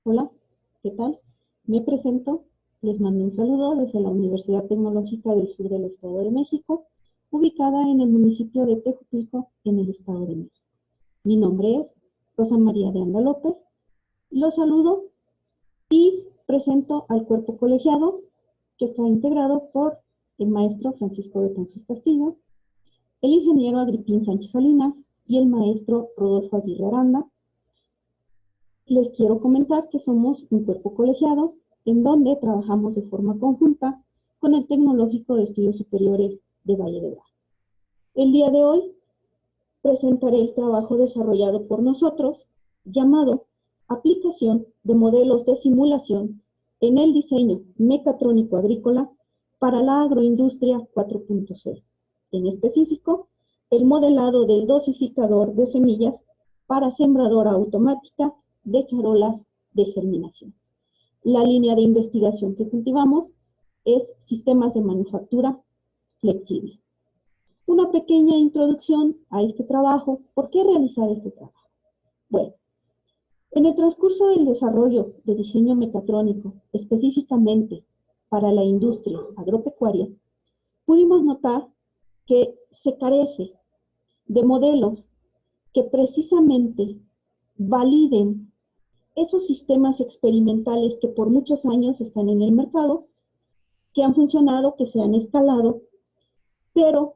Hola, ¿qué tal? Me presento, les mando un saludo desde la Universidad Tecnológica del Sur del Estado de México, ubicada en el municipio de Tejupilco, en el Estado de México. Mi nombre es Rosa María de Anda López, los saludo y presento al cuerpo colegiado que está integrado por el maestro Francisco Betanzos Castillo, el ingeniero Agripín Sánchez Salinas y el maestro Rodolfo Aguirre Aranda. Les quiero comentar que somos un cuerpo colegiado en donde trabajamos de forma conjunta con el Tecnológico de Estudios Superiores de Valle de Bravo. El día de hoy presentaré el trabajo desarrollado por nosotros llamado Aplicación de modelos de simulación en el diseño mecatrónico agrícola para la agroindustria 4.0. En específico, el modelado del dosificador de semillas para sembradora automática de charolas de germinación. La línea de investigación que cultivamos es sistemas de manufactura flexible. Una pequeña introducción a este trabajo. ¿Por qué realizar este trabajo? Bueno, en el transcurso del desarrollo de diseño mecatrónico, específicamente para la industria agropecuaria, pudimos notar que se carece de modelos que precisamente validen esos sistemas experimentales que por muchos años están en el mercado, que han funcionado, que se han escalado, pero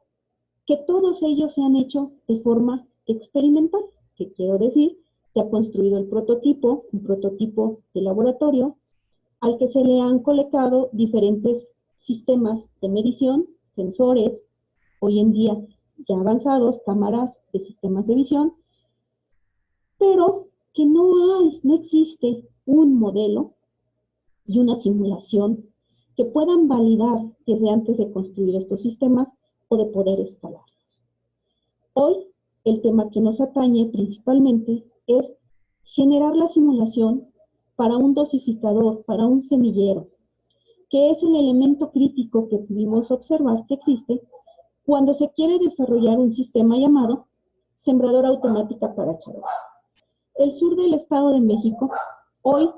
que todos ellos se han hecho de forma experimental. ¿Qué quiero decir? Se ha construido el prototipo, un prototipo de laboratorio, al que se le han colocado diferentes sistemas de medición, sensores, hoy en día ya avanzados, cámaras de sistemas de visión, pero que no existe un modelo y una simulación que puedan validar desde antes de construir estos sistemas o de poder escalarlos. Hoy, el tema que nos atañe principalmente es generar la simulación para un dosificador, para un semillero, que es el elemento crítico que pudimos observar que existe cuando se quiere desarrollar un sistema llamado sembradora automática para charolas. El sur del Estado de México hoy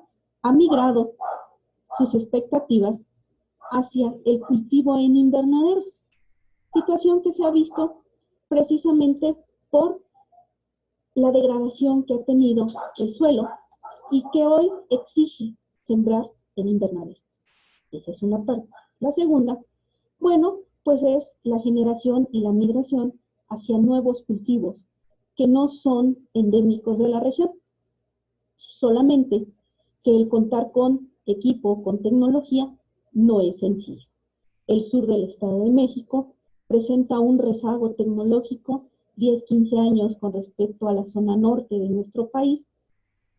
ha migrado sus expectativas hacia el cultivo en invernaderos, situación que se ha visto precisamente por la degradación que ha tenido el suelo y que hoy exige sembrar en invernadero. Esa es una parte. La segunda, bueno, pues es la generación y la migración hacia nuevos cultivos que no son endémicos de la región. Solamente que el contar con equipo, con tecnología, no es sencillo. El sur del Estado de México presenta un rezago tecnológico 10, 15 años con respecto a la zona norte de nuestro país,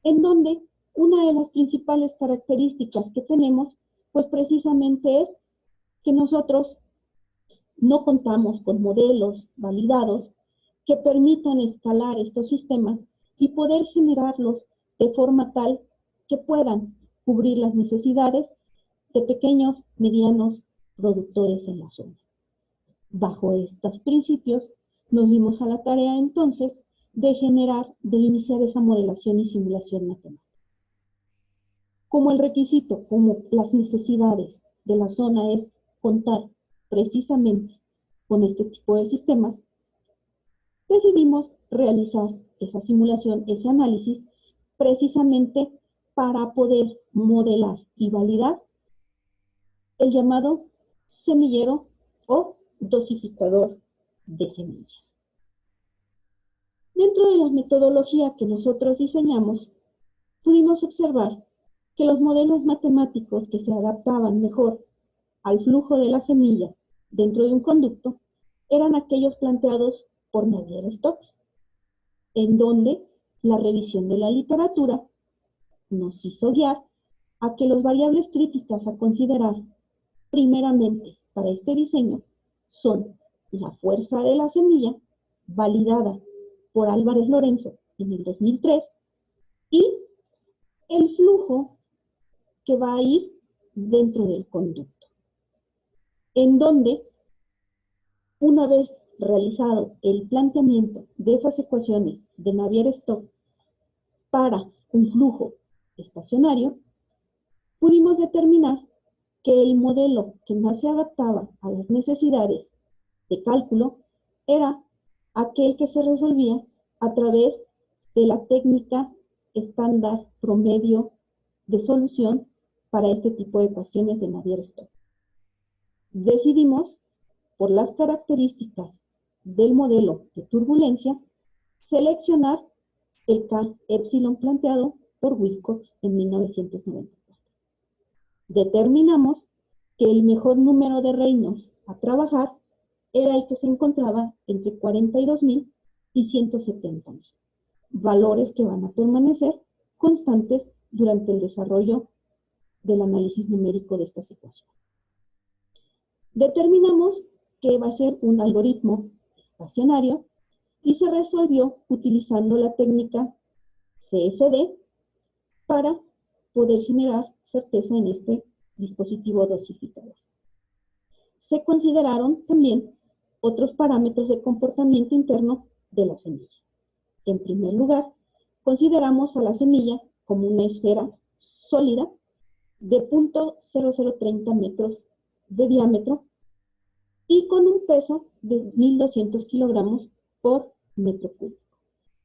en donde una de las principales características que tenemos, pues precisamente es que nosotros no contamos con modelos validados que permitan escalar estos sistemas y poder generarlos de forma tal que puedan cubrir las necesidades de pequeños, medianos productores en la zona. Bajo estos principios, nos dimos a la tarea entonces de iniciar esa modelación y simulación matemática. Como el requisito, como las necesidades de la zona es contar precisamente con este tipo de sistemas, decidimos realizar esa simulación, ese análisis, precisamente para poder modelar y validar el llamado semillero o dosificador de semillas. Dentro de la metodología que nosotros diseñamos, pudimos observar que los modelos matemáticos que se adaptaban mejor al flujo de la semilla dentro de un conducto eran aquellos planteados por Navier-Stokes, en donde la revisión de la literatura nos hizo guiar a que las variables críticas a considerar primeramente para este diseño son la fuerza de la semilla, validada por Álvarez Lorenzo en el 2003, y el flujo que va a ir dentro del conducto, en donde una vez realizado el planteamiento de esas ecuaciones de Navier-Stokes para un flujo estacionario, pudimos determinar que el modelo que más se adaptaba a las necesidades de cálculo era aquel que se resolvía a través de la técnica estándar promedio de solución para este tipo de ecuaciones de Navier-Stokes. Decidimos, por las características del modelo de turbulencia, seleccionar el K epsilon planteado por Wilcox en 1994. Determinamos que el mejor número de Reynolds a trabajar era el que se encontraba entre 42.000 y 170.000, valores que van a permanecer constantes durante el desarrollo del análisis numérico de estas ecuaciones. Determinamos que va a ser un algoritmo estacionario y se resolvió utilizando la técnica CFD para poder generar certeza en este dispositivo dosificador. Se consideraron también otros parámetros de comportamiento interno de la semilla. En primer lugar, consideramos a la semilla como una esfera sólida de 0.0030 metros de diámetro y con un peso de 1.200 kilogramos por metro cúbico.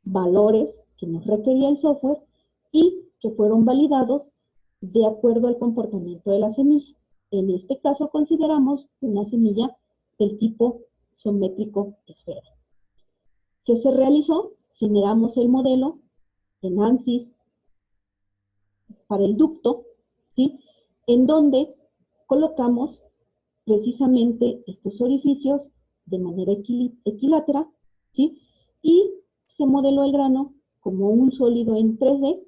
Valores que nos requería el software y que fueron validados de acuerdo al comportamiento de la semilla. En este caso consideramos una semilla del tipo geométrico esfera. ¿Qué se realizó? Generamos el modelo en ANSYS para el ducto, ¿sí? En donde colocamos precisamente estos orificios de manera equilátera, ¿sí? Y se modeló el grano como un sólido en 3D,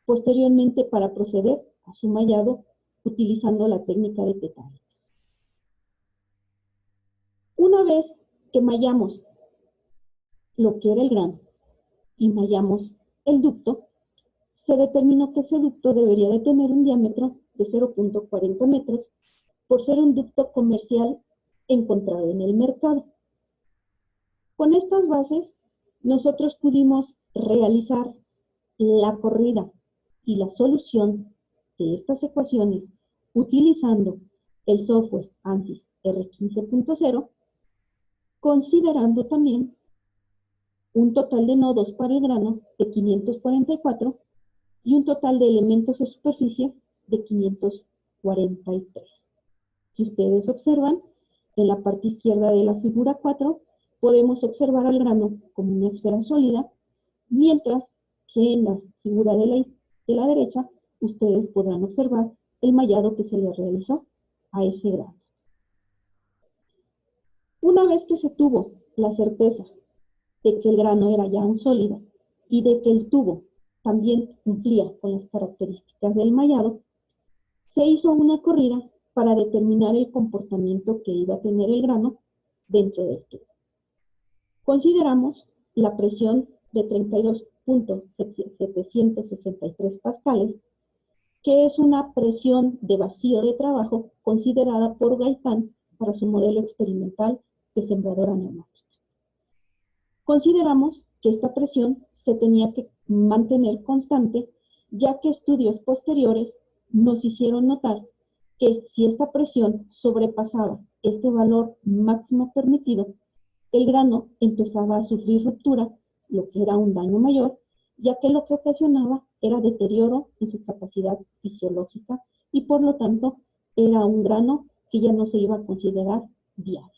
posteriormente para proceder a su mallado utilizando la técnica de tetámetro. Una vez que mallamos lo que era el grano y mallamos el ducto, se determinó que ese ducto debería de tener un diámetro de 0.40 metros por ser un ducto comercial encontrado en el mercado. Con estas bases, nosotros pudimos realizar la corrida y la solución de estas ecuaciones utilizando el software ANSYS R15.0, considerando también un total de nodos para el grano de 544 y un total de elementos de superficie de 543. Si ustedes observan, en la parte izquierda de la figura 4, podemos observar al grano como una esfera sólida, mientras que en la figura de la derecha, ustedes podrán observar el mallado que se le realizó a ese grano. Una vez que se tuvo la certeza de que el grano era ya un sólido y de que el tubo también cumplía con las características del mallado, se hizo una corrida para determinar el comportamiento que iba a tener el grano dentro del tubo. Consideramos la presión de 32.763 pascales, que es una presión de vacío de trabajo considerada por Gaitán para su modelo experimental de sembradora neumática. Consideramos que esta presión se tenía que mantener constante, ya que estudios posteriores nos hicieron notar que si esta presión sobrepasaba este valor máximo permitido, el grano empezaba a sufrir ruptura, lo que era un daño mayor, ya que lo que ocasionaba era deterioro en su capacidad fisiológica y por lo tanto era un grano que ya no se iba a considerar viable.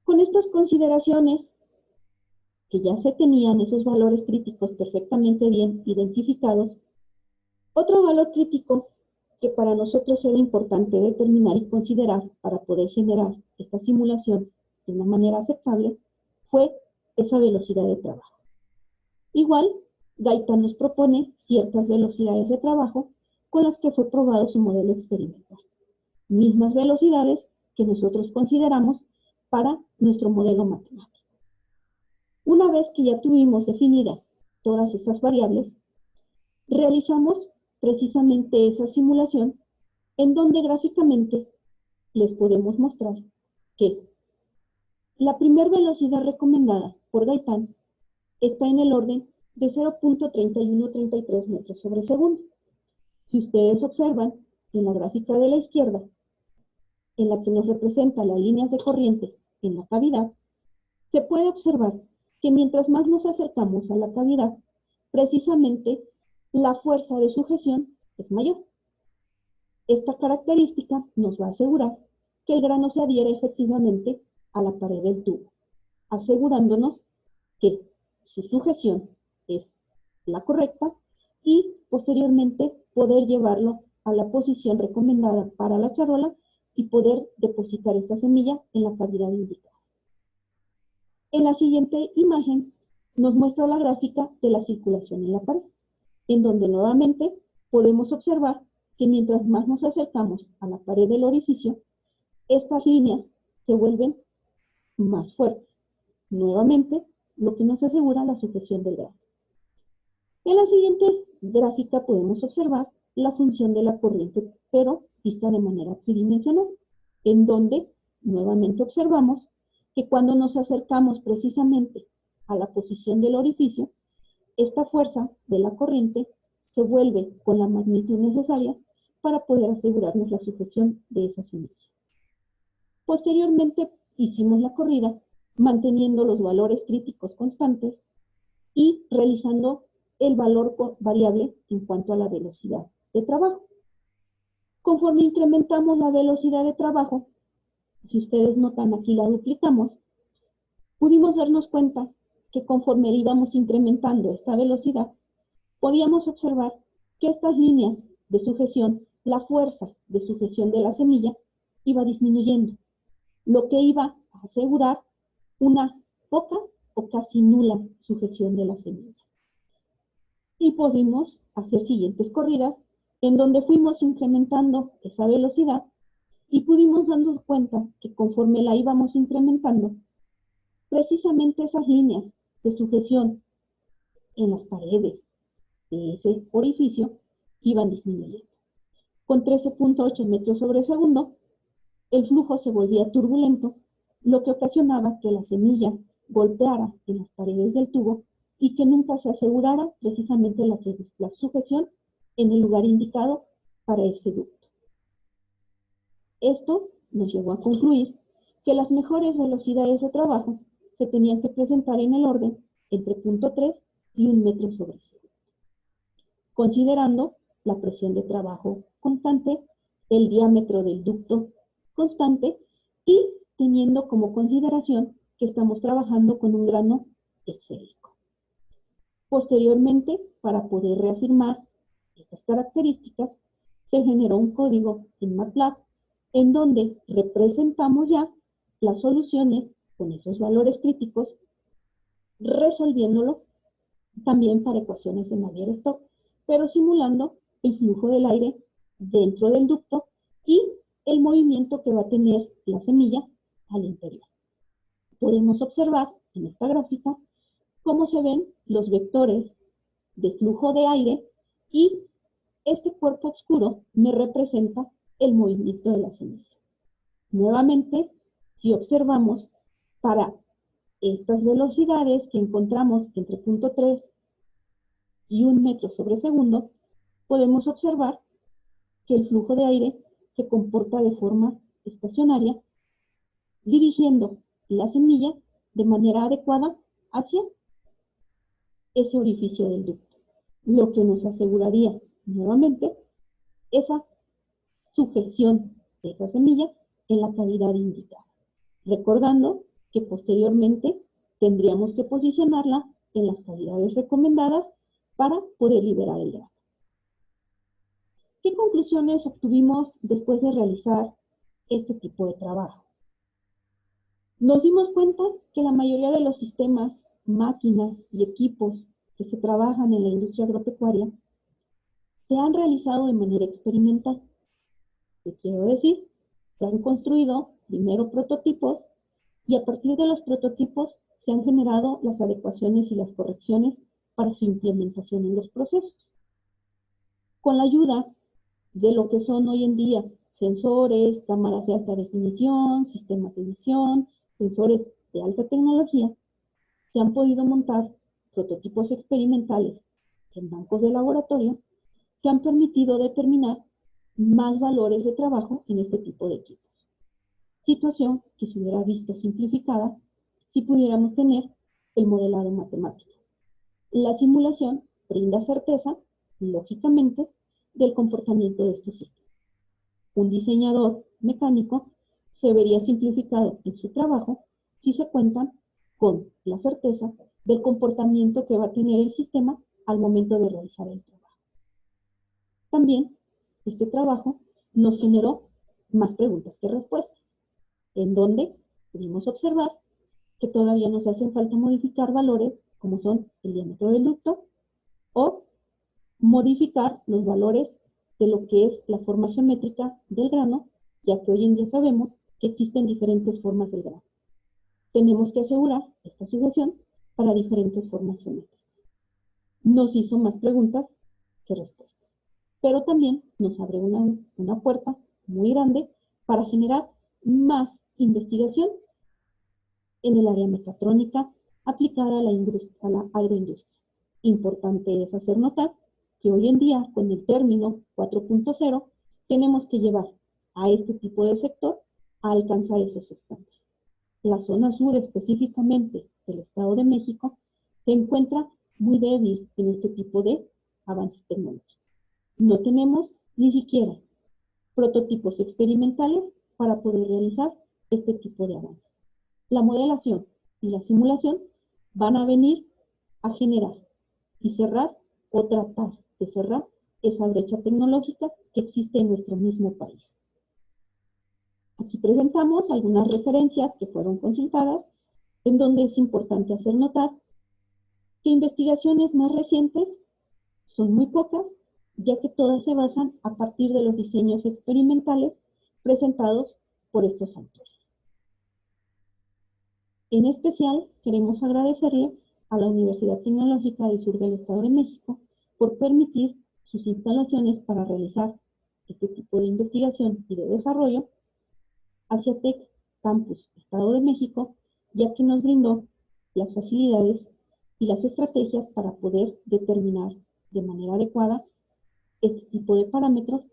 Con estas consideraciones, que ya se tenían esos valores críticos perfectamente bien identificados, otro valor crítico que para nosotros era importante determinar y considerar para poder generar esta simulación de una manera aceptable fue esa velocidad de trabajo. Igual, Gaitán nos propone ciertas velocidades de trabajo con las que fue probado su modelo experimental. Mismas velocidades que nosotros consideramos para nuestro modelo matemático. Una vez que ya tuvimos definidas todas esas variables, realizamos precisamente esa simulación en donde gráficamente les podemos mostrar que la primera velocidad recomendada por Gaitán está en el orden de 0.3133 metros sobre segundo. Si ustedes observan en la gráfica de la izquierda, en la que nos representa las líneas de corriente en la cavidad, se puede observar que mientras más nos acercamos a la cavidad, precisamente la fuerza de sujeción es mayor. Esta característica nos va a asegurar que el grano se adhiere efectivamente a la pared del tubo, asegurándonos que su sujeción es la correcta y posteriormente poder llevarlo a la posición recomendada para la charola y poder depositar esta semilla en la cavidad indicada. En la siguiente imagen nos muestra la gráfica de la circulación en la pared, en donde nuevamente podemos observar que mientras más nos acercamos a la pared del orificio, estas líneas se vuelven más fuertes. Nuevamente, lo que nos asegura la sujeción del grano. En la siguiente gráfica podemos observar la función de la corriente, pero vista de manera tridimensional, en donde nuevamente observamos que cuando nos acercamos precisamente a la posición del orificio, esta fuerza de la corriente se vuelve con la magnitud necesaria para poder asegurarnos la sujeción de esa semilla. Posteriormente hicimos la corrida manteniendo los valores críticos constantes y realizando el valor variable en cuanto a la velocidad de trabajo. Conforme incrementamos la velocidad de trabajo, si ustedes notan aquí la duplicamos, pudimos darnos cuenta que conforme íbamos incrementando esta velocidad, podíamos observar que estas líneas de sujeción, la fuerza de sujeción de la semilla, iba disminuyendo, lo que iba a asegurar una poca o casi nula sujeción de la semilla. Y pudimos hacer siguientes corridas en donde fuimos incrementando esa velocidad y pudimos darnos cuenta que conforme la íbamos incrementando, precisamente esas líneas de sujeción en las paredes de ese orificio iban disminuyendo. Con 13.8 metros sobre segundo, el flujo se volvía turbulento, lo que ocasionaba que la semilla golpeara en las paredes del tubo y que nunca se asegurara precisamente la sujeción en el lugar indicado para ese ducto. Esto nos llevó a concluir que las mejores velocidades de trabajo se tenían que presentar en el orden entre 0.3 y 1 metro sobre segundo, considerando la presión de trabajo constante, el diámetro del ducto constante y teniendo como consideración que estamos trabajando con un grano esférico. Posteriormente, para poder reafirmar estas características, se generó un código en MATLAB en donde representamos ya las soluciones con esos valores críticos, resolviéndolo también para ecuaciones de Navier-Stokes, pero simulando el flujo del aire dentro del ducto y el movimiento que va a tener la semilla al interior. Podemos observar en esta gráfica cómo se ven los vectores de flujo de aire y este cuerpo oscuro me representa el movimiento de la semilla. Nuevamente, si observamos para estas velocidades que encontramos entre 0.3 y 1 metro sobre segundo, podemos observar que el flujo de aire se comporta de forma estacionaria, dirigiendo la semilla de manera adecuada hacia ese orificio del ducto, lo que nos aseguraría nuevamente esa sujeción de esa semilla en la cavidad indicada, recordando que posteriormente tendríamos que posicionarla en las cavidades recomendadas para poder liberar el grano. ¿Qué conclusiones obtuvimos después de realizar este tipo de trabajo? Nos dimos cuenta que la mayoría de los sistemas, máquinas y equipos que se trabajan en la industria agropecuaria se han realizado de manera experimental. ¿Qué quiero decir? Se han construido primero prototipos y a partir de los prototipos se han generado las adecuaciones y las correcciones para su implementación en los procesos. Con la ayuda de lo que son hoy en día sensores, cámaras de alta definición, sistemas de visión, sensores de alta tecnología, se han podido montar prototipos experimentales en bancos de laboratorio que han permitido determinar más valores de trabajo en este tipo de equipos. Situación que se hubiera visto simplificada si pudiéramos tener el modelado matemático. La simulación brinda certeza, lógicamente, del comportamiento de estos sistemas. Un diseñador mecánico se vería simplificado en su trabajo si se cuentan con la certeza del comportamiento que va a tener el sistema al momento de realizar el trabajo. También, este trabajo nos generó más preguntas que respuestas, en donde pudimos observar que todavía nos hacen falta modificar valores como son el diámetro del ducto o modificar los valores de lo que es la forma geométrica del grano, ya que hoy en día sabemos que existen diferentes formas del grano. Tenemos que asegurar esta sujeción para diferentes formas geométricas. Nos hizo más preguntas que respuestas, pero también nos abre una puerta muy grande para generar más investigación en el área mecatrónica aplicada a la agroindustria. Importante es hacer notar que hoy en día, con el término 4.0, tenemos que llevar a este tipo de sector a alcanzar esos estándares. La zona sur, específicamente del Estado de México, se encuentra muy débil en este tipo de avances tecnológicos. No tenemos ni siquiera prototipos experimentales para poder realizar este tipo de avances. La modelación y la simulación van a venir a generar y cerrar o tratar de cerrar esa brecha tecnológica que existe en nuestro mismo país. Aquí presentamos algunas referencias que fueron consultadas, en donde es importante hacer notar que investigaciones más recientes son muy pocas, ya que todas se basan a partir de los diseños experimentales presentados por estos autores. En especial, queremos agradecerle a la Universidad Tecnológica del Sur del Estado de México por permitir sus instalaciones para realizar este tipo de investigación y de desarrollo, Asiatec Campus Estado de México, ya que nos brindó las facilidades y las estrategias para poder determinar de manera adecuada este tipo de parámetros,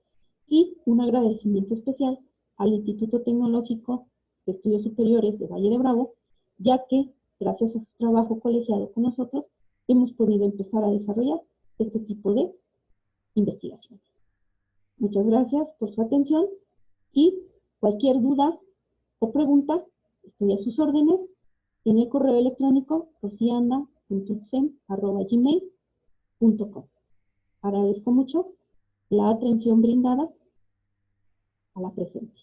y un agradecimiento especial al Instituto Tecnológico de Estudios Superiores de Valle de Bravo, ya que gracias a su trabajo colegiado con nosotros hemos podido empezar a desarrollar este tipo de investigaciones. Muchas gracias por su atención y cualquier duda o pregunta, estoy a sus órdenes en el correo electrónico rocianda.sem@gmail.com. Agradezco mucho la atención brindada a la presente.